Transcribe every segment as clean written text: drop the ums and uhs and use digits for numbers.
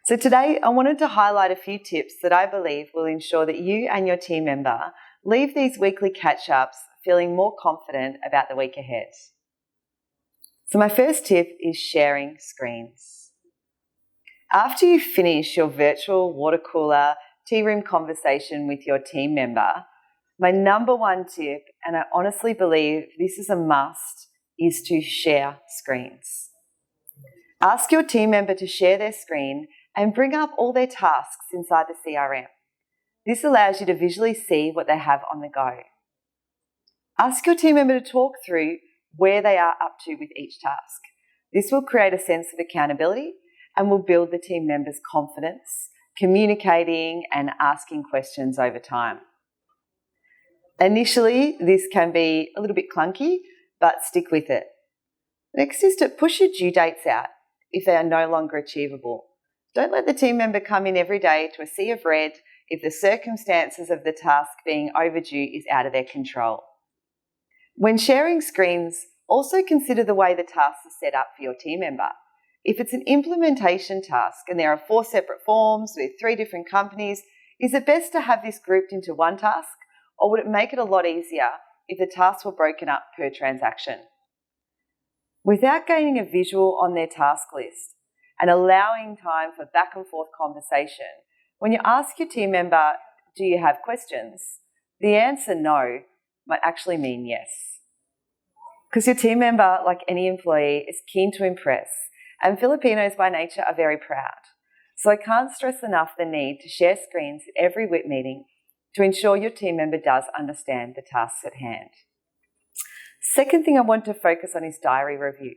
So today I wanted to highlight a few tips that I believe will ensure that you and your team member leave these weekly catch-ups feeling more confident about the week ahead. So my first tip is sharing screens. After you finish your virtual water cooler tea room conversation with your team member, my number one tip, and I honestly believe this is a must, is to share screens. Ask your team member to share their screen and bring up all their tasks inside the CRM. This allows you to visually see what they have on the go. Ask your team member to talk through where they are up to with each task. This will create a sense of accountability and will build the team member's confidence, communicating and asking questions over time. Initially, this can be a little bit clunky, but stick with it. Next is to push your due dates out if they are no longer achievable. Don't let the team member come in every day to a sea of red if the circumstances of the task being overdue is out of their control. When sharing screens, also consider the way the tasks are set up for your team member. If it's an implementation task and there are 4 separate forms with 3 different companies, is it best to have this grouped into one task, or would it make it a lot easier if the tasks were broken up per transaction? Without gaining a visual on their task list and allowing time for back and forth conversation, when you ask your team member, do you have questions? The answer no might actually mean yes. Because your team member, like any employee, is keen to impress, and Filipinos by nature are very proud. So I can't stress enough the need to share screens at every WIP meeting to ensure your team member does understand the tasks at hand. Second thing I want to focus on is diary review.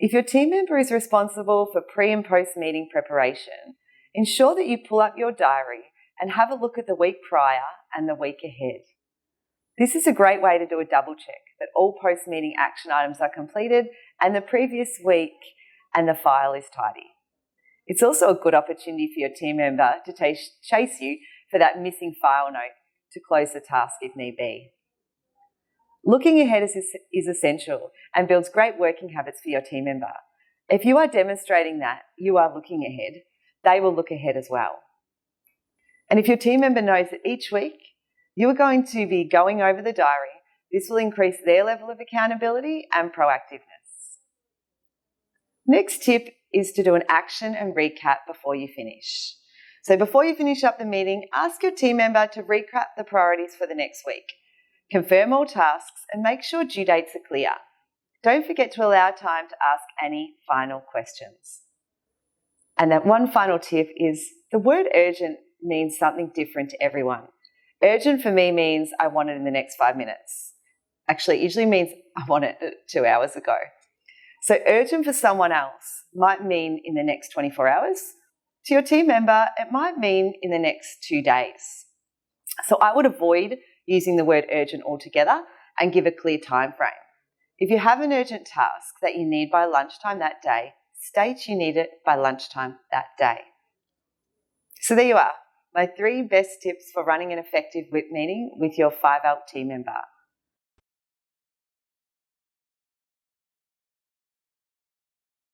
If your team member is responsible for pre- and post-meeting preparation, ensure that you pull up your diary and have a look at the week prior and the week ahead. This is a great way to do a double check that all post-meeting action items are completed and the previous week and the file is tidy. It's also a good opportunity for your team member to chase you for that missing file note to close the task if need be. Looking ahead is essential and builds great working habits for your team member. If you are demonstrating that you are looking ahead, they will look ahead as well. And if your team member knows that each week you are going to be going over the diary, this will increase their level of accountability and proactiveness. Next tip is to do an action and recap before you finish. So before you finish up the meeting, ask your team member to recap the priorities for the next week. Confirm all tasks and make sure due dates are clear. Don't forget to allow time to ask any final questions. And that one final tip is the word urgent means something different to everyone. Urgent for me means I want it in the next 5 minutes. Actually, it usually means I want it 2 hours ago. So urgent for someone else might mean in the next 24 hours. To your team member, it might mean in the next 2 days. So I would avoid using the word urgent altogether and give a clear time frame. If you have an urgent task that you need by lunchtime that day, state you need it by lunchtime that day. So there you are, my 3 best tips for running an effective WIP meeting with your 5 ELK team member.